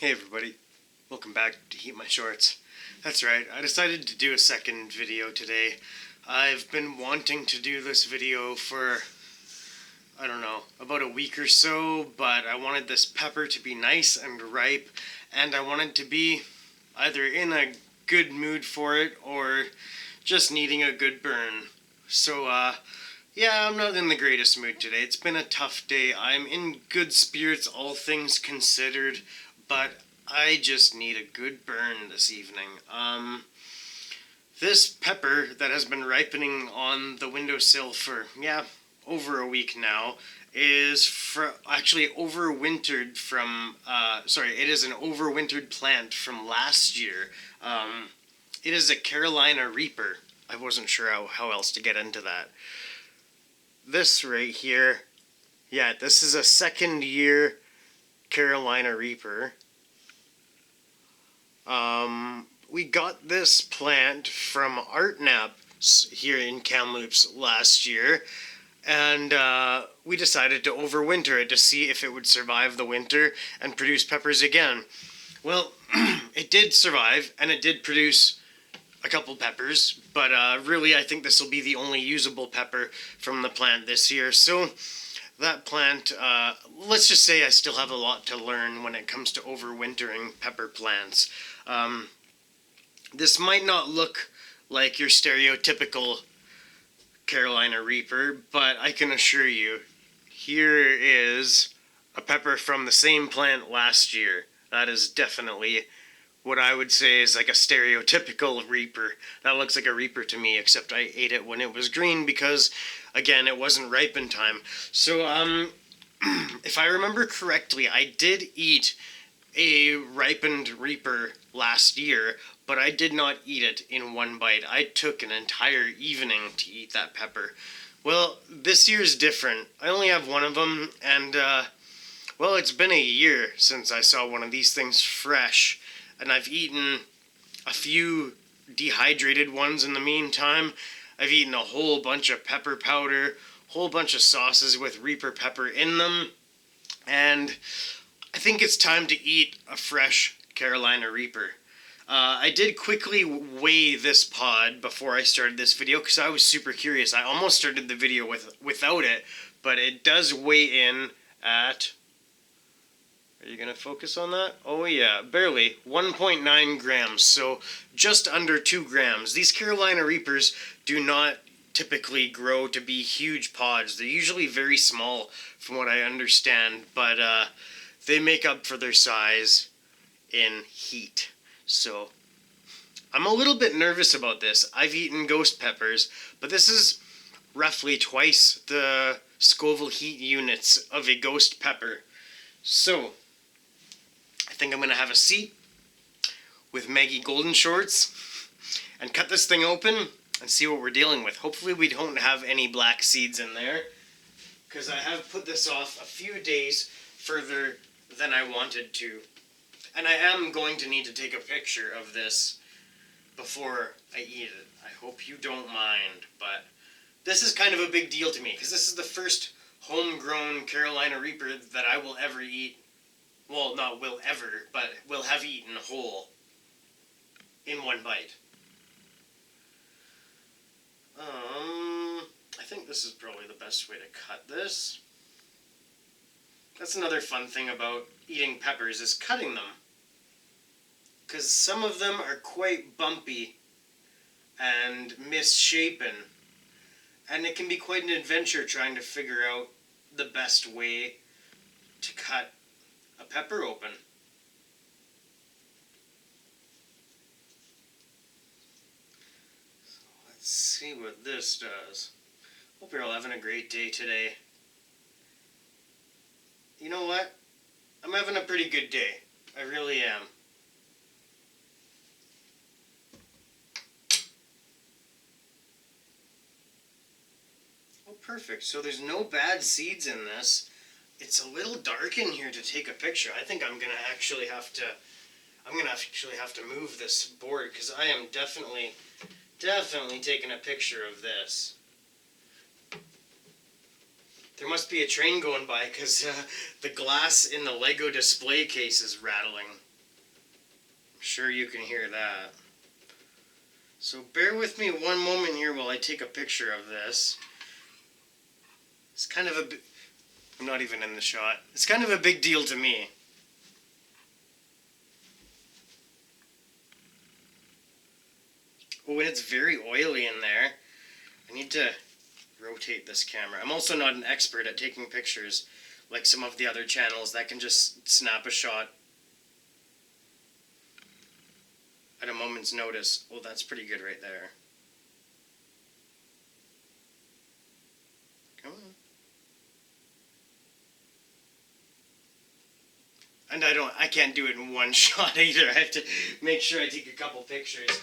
Hey everybody, welcome back to HeatMyShorts. That's right, I decided to do a second video today. I've been wanting to do this video for, I don't know, about a week or so, but I wanted this pepper to be nice and ripe, and I wanted to be either in a good mood for it or just needing a good burn. So, yeah, I'm not in the greatest mood today. It's been a tough day. I'm in good spirits, all things considered, but I just need a good burn this evening. This pepper that has been ripening on the windowsill for, over a week now is actually overwintered from, it is an overwintered plant from last year. It is a Carolina Reaper. I wasn't sure how else to get into that. This right here, this is a second year Carolina Reaper. We got this plant from Artnap here in Kamloops last year, and we decided to overwinter it to see if it would survive the winter and produce peppers again. Well, it did survive, and it did produce a couple peppers, but really I think this will be the only usable pepper from the plant this year. So that plant, let's just say I still have a lot to learn when it comes to overwintering pepper plants. This might not look like your stereotypical Carolina Reaper, but I can assure you, here is a pepper from the same plant last year. That is definitely what I would say is like a stereotypical Reaper. That looks like a Reaper to me, except I ate it when it was green because, again, it wasn't ripe in time. So, if I remember correctly, I did eat a ripened Reaper last year, but I did not eat it in one bite. I took an entire evening to eat that pepper. Well, this year's different. I only have one of them, and, well, it's been a year since I saw one of these things fresh, and I've eaten a few dehydrated ones in the meantime. I've eaten a whole bunch of pepper powder, whole bunch of sauces with Reaper pepper in them, and I think it's time to eat a fresh Carolina Reaper. I did quickly weigh this pod before I started this video because I was super curious. I almost started the video without it, but it does weigh in at... Are you going to focus on that? Oh yeah, barely. 1.9 grams, so just under 2 grams. These Carolina Reapers do not typically grow to be huge pods. They're usually very small from what I understand, but they make up for their size in heat. So I'm a little bit nervous about this. I've eaten ghost peppers, but this is roughly twice the Scoville heat units of a ghost pepper. So I think I'm going to have a seat with Maggie Golden Shorts and cut this thing open and see what we're dealing with. Hopefully we don't have any black seeds in there, because I have put this off a few days further than I wanted to. And I am going to need to take a picture of this before I eat it. I hope you don't mind, but this is kind of a big deal to me, because this is the first homegrown Carolina Reaper that I will ever eat. Well, not will ever, but will have eaten whole in one bite. I think this is probably the best way to cut this. That's another fun thing about eating peppers, is cutting them. Because some of them are quite bumpy and misshapen. And it can be quite an adventure trying to figure out the best way to cut a pepper open. So let's see what this does. Hope you're all having a great day today. You know what? I'm having a pretty good day. I really am. Oh, perfect. So there's no bad seeds in this. It's a little dark in here to take a picture. I think I'm gonna actually have to move this board, because I am definitely taking a picture of this. There must be a train going by, because the glass in the Lego display case is rattling. I'm sure you can hear that. So bear with me one moment here while I take a picture of this. It's kind of I'm not even in the shot. It's kind of a big deal to me. Oh, and it's very oily in there. I need to rotate this camera. I'm also not an expert at taking pictures like some of the other channels that can just snap a shot at a moment's notice. Oh, that's pretty good right there. Come on. And I can't do it in one shot either. I have to make sure I take a couple pictures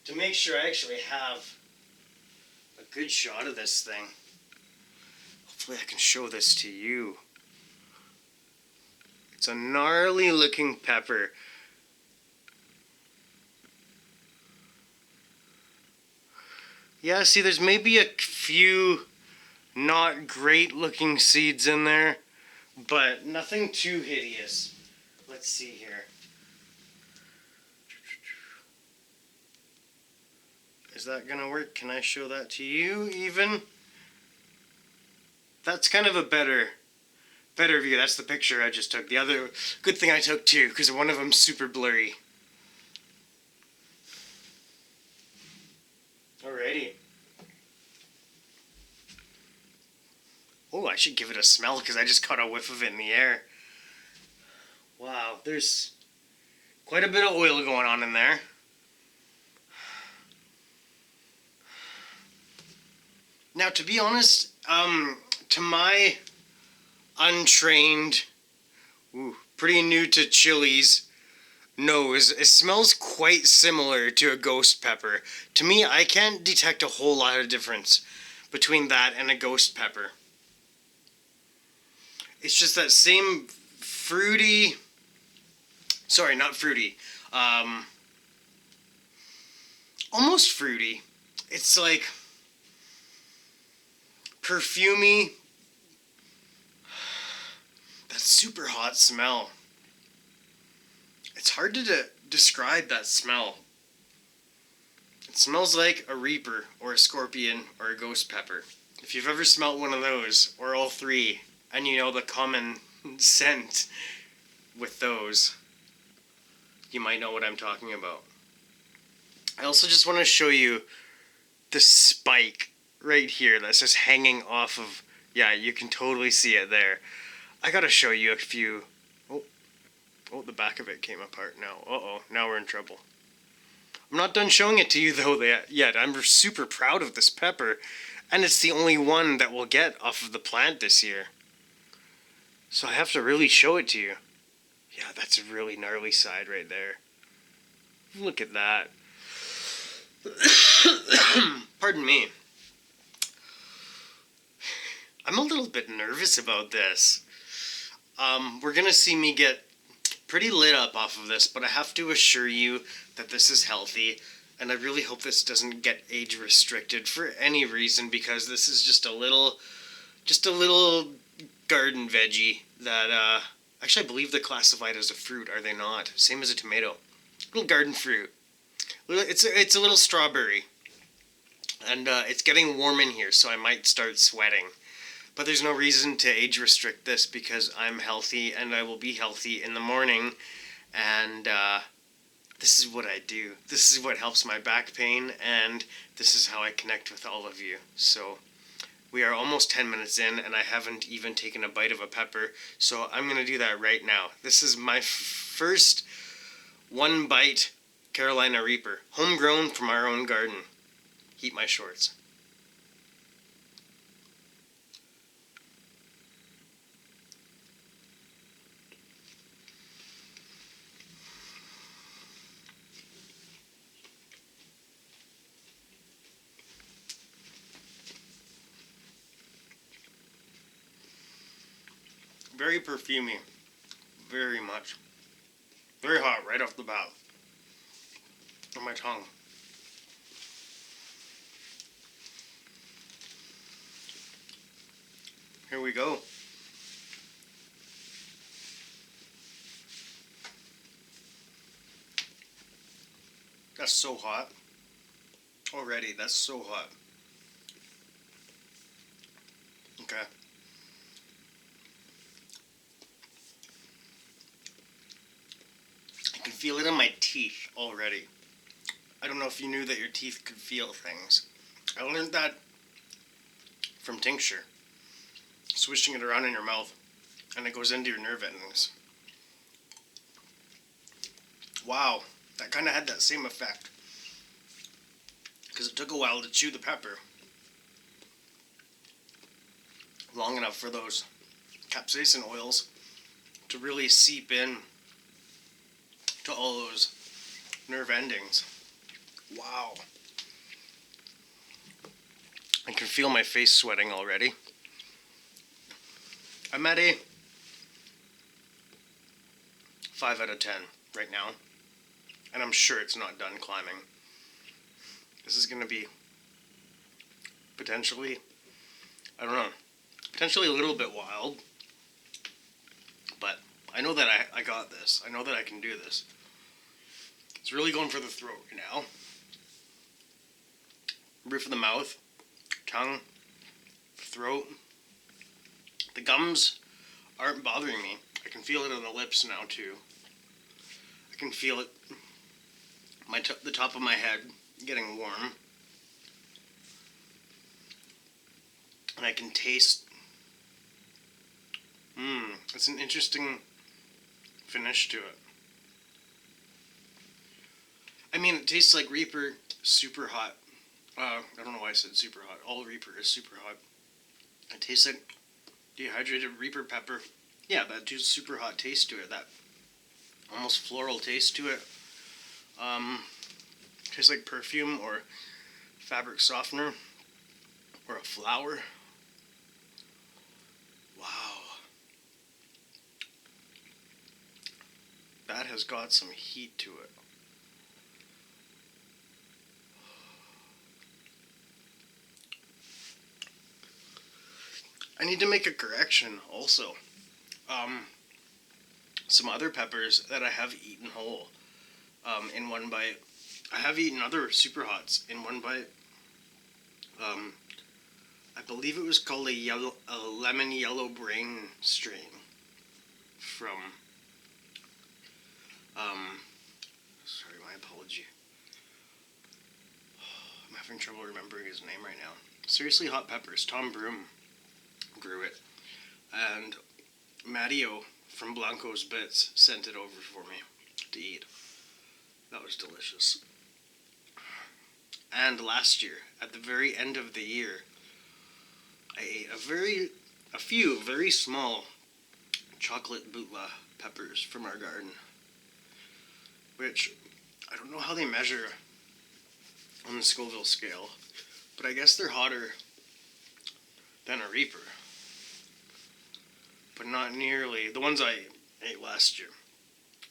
to make sure I actually have a good shot of this thing. Hopefully I can show this to you. It's a gnarly looking pepper. Yeah, see, there's maybe a few not great looking seeds in there, but nothing too hideous. Let's see here. Is that gonna work? Can I show that to you even? That's kind of a better view. That's the picture I just took. The other good thing I took too, because one of them's super blurry. Alrighty. Oh, I should give it a smell because I just caught a whiff of it in the air. Wow, there's quite a bit of oil going on in there. Now, to be honest, to my untrained, pretty new to chilies nose, it smells quite similar to a ghost pepper. To me, I can't detect a whole lot of difference between that and a ghost pepper. It's just that same fruity, sorry, not fruity, almost fruity. It's like perfumey, that super hot smell. It's hard to describe that smell. It smells like a reaper or a scorpion or a ghost pepper. If you've ever smelled one of those, or all three, and you know the common scent with those, you might know what I'm talking about. I also just want to show you the spike right here that's just hanging off of, yeah, you can totally see it there. I gotta show you a few. Oh, the back of it came apart now. Uh-oh, now we're in trouble. I'm not done showing it to you though yet. I'm super proud of this pepper, and it's the only one that we'll get off of the plant this year. So I have to really show it to you. Yeah, that's a really gnarly side right there. Look at that. Pardon me. I'm a little bit nervous about this. We're gonna see me get pretty lit up off of this, but I have to assure you that this is healthy, and I really hope this doesn't get age restricted for any reason, because this is just a little garden veggie that, actually I believe they're classified as a fruit, are they not? Same as a tomato. Little garden fruit. It's a little strawberry, and it's getting warm in here, so I might start sweating. But there's no reason to age restrict this because I'm healthy and I will be healthy in the morning. And this is what I do. This is what helps my back pain, and this is how I connect with all of you. So we are almost 10 minutes in and I haven't even taken a bite of a pepper. So I'm going to do that right now. This is my first one bite Carolina Reaper. Homegrown from our own garden. HeatMyShorts. Very perfumey, very much. Very hot right off the bat on my tongue. Here we go. That's so hot. Already, that's so hot. Okay. I can feel it in my teeth already. I don't know if you knew that your teeth could feel things. I learned that from tincture. Swishing it around in your mouth, and it goes into your nerve endings. Wow, that kind of had that same effect. Because it took a while to chew the pepper. Long enough for those capsaicin oils to really seep in to all those nerve endings. Wow. I can feel my face sweating already. I'm at a 5 out of 10 right now. And I'm sure it's not done climbing. This is going to be potentially, I don't know, potentially a little bit wild. But I know that I got this. I know that I can do this. It's really going for the throat right now. Roof of the mouth, tongue, throat. The gums aren't bothering me. I can feel it on the lips now too. I can feel it, the top of my head getting warm. And I can taste, it's an interesting finish to it. I mean, it tastes like Reaper Superhot. I don't know why I said Superhot. All Reaper is Superhot. It tastes like dehydrated Reaper pepper. Yeah, that super hot taste to it. That almost floral taste to it. Tastes like perfume or fabric softener or a flower. Wow. That has got some heat to it. I need to make a correction also. Some other peppers that I have eaten whole in one bite. I have eaten other Superhots in one bite. I believe it was called a lemon yellow brain strain from, sorry, my apology. I'm having trouble remembering his name right now. Seriously Hot Peppers, Tom Broom grew it, and Matteo from Blanco's Bits sent it over for me to eat. That was delicious. And last year, at the very end of the year, I ate a few very small chocolate bootla peppers from our garden, which I don't know how they measure on the Scoville scale, but I guess they're hotter than a Reaper. But not nearly, the ones I ate last year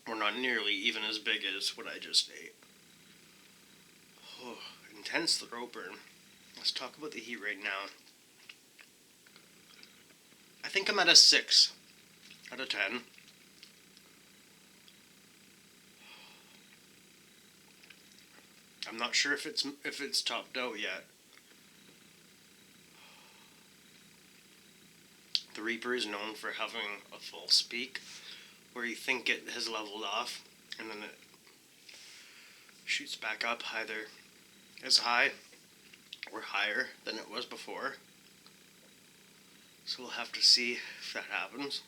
were not nearly even as big as what I just ate. Oh, intense throat burn. Let's talk about the heat right now. I think I'm at a 6 out of 10. I'm not sure if it's topped out yet. The Reaper is known for having a false peak, where you think it has leveled off, and then it shoots back up either as high or higher than it was before. So we'll have to see if that happens.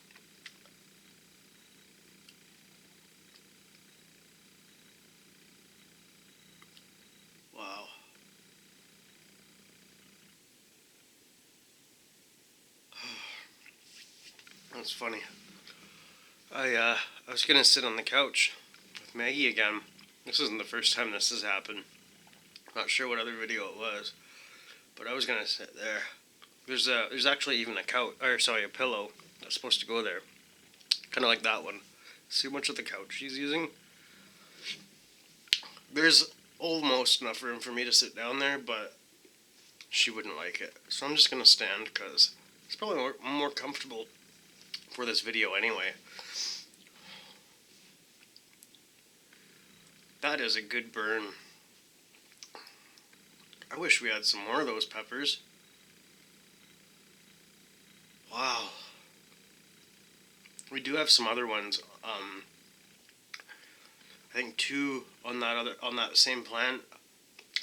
Wow. That's funny. I was gonna sit on the couch with Maggie again. This isn't the first time this has happened. Not sure what other video it was, but I was gonna sit there. There's actually even a pillow that's supposed to go there, kind of like that one. See how much of the couch she's using? There's almost enough room for me to sit down there, but she wouldn't like it. So I'm just gonna stand because it's probably more comfortable for this video anyway. That is a good burn I wish we had some more of those peppers. Wow. We do have some other ones. I think 2 on that same plant,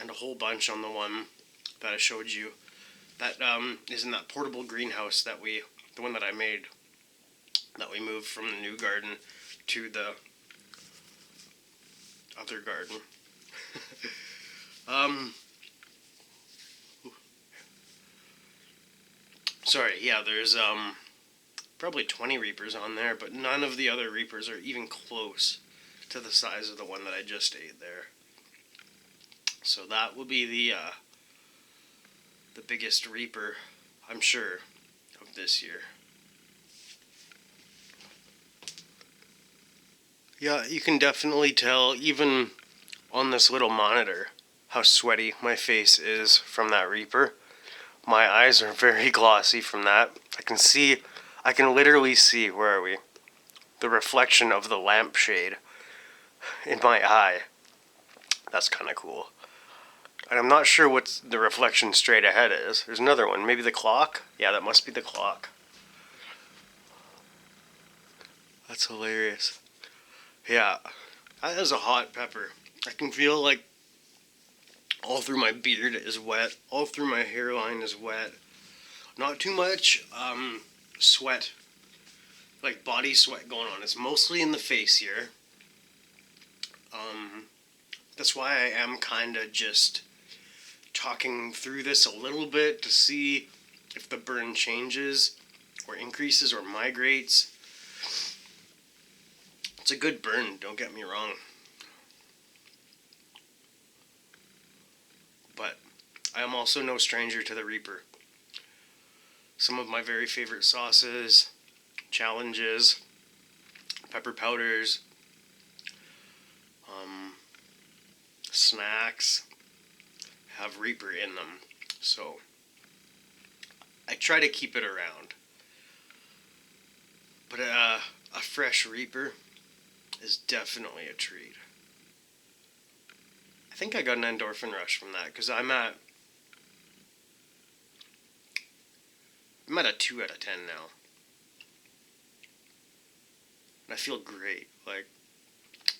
and a whole bunch on the one that I showed you. That is in that portable greenhouse the one that I made, that we moved from the new garden to the other garden. Sorry, yeah, there's probably 20 reapers on there, but none of the other reapers are even close to the size of the one that I just ate there. So that will be the biggest reaper, I'm sure, of this year. Yeah, you can definitely tell, even on this little monitor, how sweaty my face is from that reaper. My eyes are very glossy from that. I can literally see, where are we? The reflection of the lampshade in my eye. That's kind of cool. And I'm not sure what the reflection straight ahead is. There's another one. Maybe the clock? Yeah, that must be the clock. That's hilarious. Yeah, that is a hot pepper. I can feel like all through my beard is wet. All through my hairline is wet. Not too much sweat, like body sweat going on. It's mostly in the face here. That's why I am kind of just talking through this a little bit to see if the burn changes or increases or migrates. It's a good burn, don't get me wrong. But I am also no stranger to the Reaper. Some of my very favorite sauces, challenges, pepper powders, snacks have Reaper in them. So I try to keep it around. But a fresh Reaper is definitely a treat. I think I got an endorphin rush from that because I'm at a 2 out of 10 now. And I feel great. Like,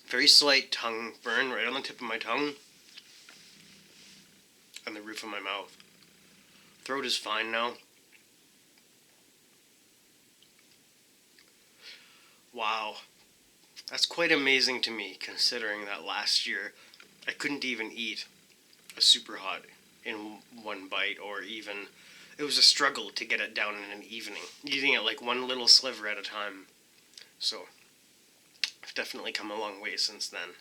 very slight tongue burn right on the tip of my tongue and the roof of my mouth. Throat is fine now. Wow. That's quite amazing to me, considering that last year I couldn't even eat a Superhot in one bite, or even, it was a struggle to get it down in an evening, eating it like one little sliver at a time. So I've definitely come a long way since then.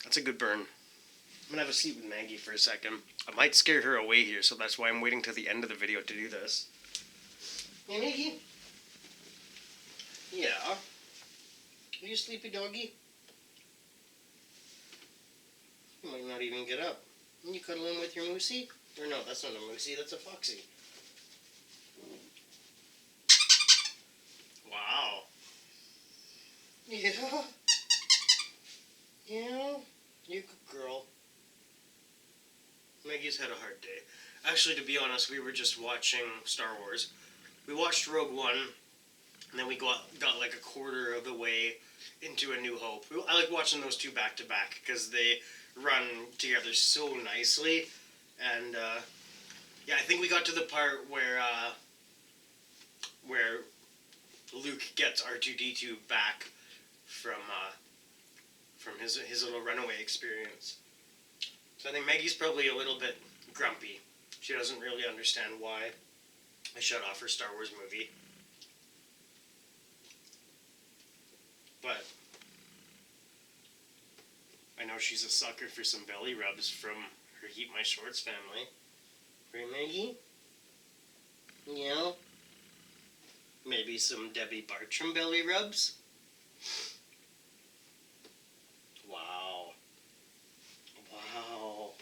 That's a good burn. I'm gonna have a seat with Maggie for a second. I might scare her away here, so that's why I'm waiting till the end of the video to do this. Hey, Maggie? Yeah? Are you sleepy, doggy? You might not even get up. Can you cuddle in with your moosey? Or no, that's not a moosey, that's a foxy. Wow. Yeah? Yeah? You're a good girl. Maggie's had a hard day. Actually, to be honest, we were just watching Star Wars. We watched Rogue One, and then we got like a quarter of the way into A New Hope. I like watching those two back to back because they run together so nicely. And yeah, I think we got to the part where Luke gets R2-D2 back from his little runaway experience. So I think Maggie's probably a little bit grumpy. She doesn't really understand why I shut off her Star Wars movie. But I know she's a sucker for some belly rubs from her HeatMyShorts family. Right, Maggie? Yeah? Maybe some Debbie Bartram belly rubs? Wow. Wow.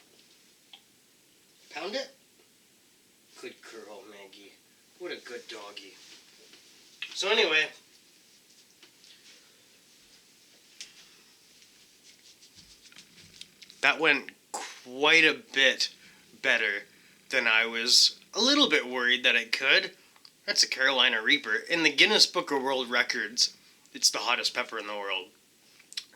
Pound it? Good girl, Maggie. What a good doggy. So anyway, that went quite a bit better than I was a little bit worried that it could. That's a Carolina Reaper. In the Guinness Book of World Records, it's the hottest pepper in the world.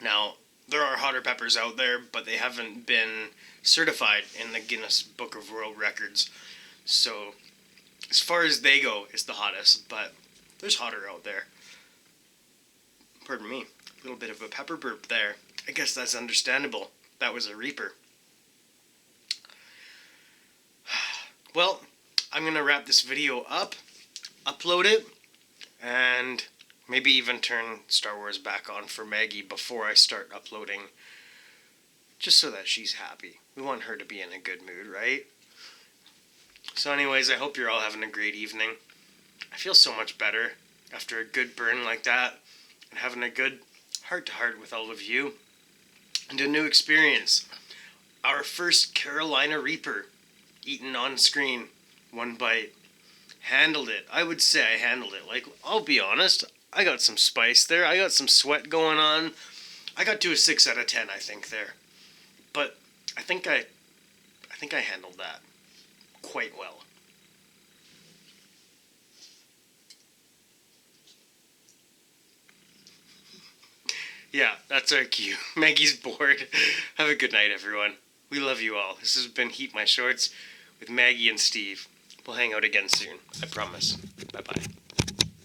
Now, there are hotter peppers out there, but they haven't been certified in the Guinness Book of World Records. So, as far as they go, it's the hottest, but there's hotter out there. Pardon me, a little bit of a pepper burp there. I guess that's understandable. That was a Reaper. Well, I'm going to wrap this video up, upload it, and maybe even turn Star Wars back on for Maggie before I start uploading, just so that she's happy. We want her to be in a good mood, right? So anyways, I hope you're all having a great evening. I feel so much better after a good burn like that, and having a good heart-to-heart with all of you, and a new experience. Our first Carolina Reaper, eaten on screen, one bite. Handled it. I would say I handled it. Like, I'll be honest, I got some spice there. I got some sweat going on. I got to a 6 out of 10, I think, there. But I think I handled that quite well. Yeah, that's our cue. Maggie's bored. Have a good night, everyone. We love you all. This has been Heat My Shorts with Maggie and Steve. We'll hang out again soon. I promise. Bye-bye.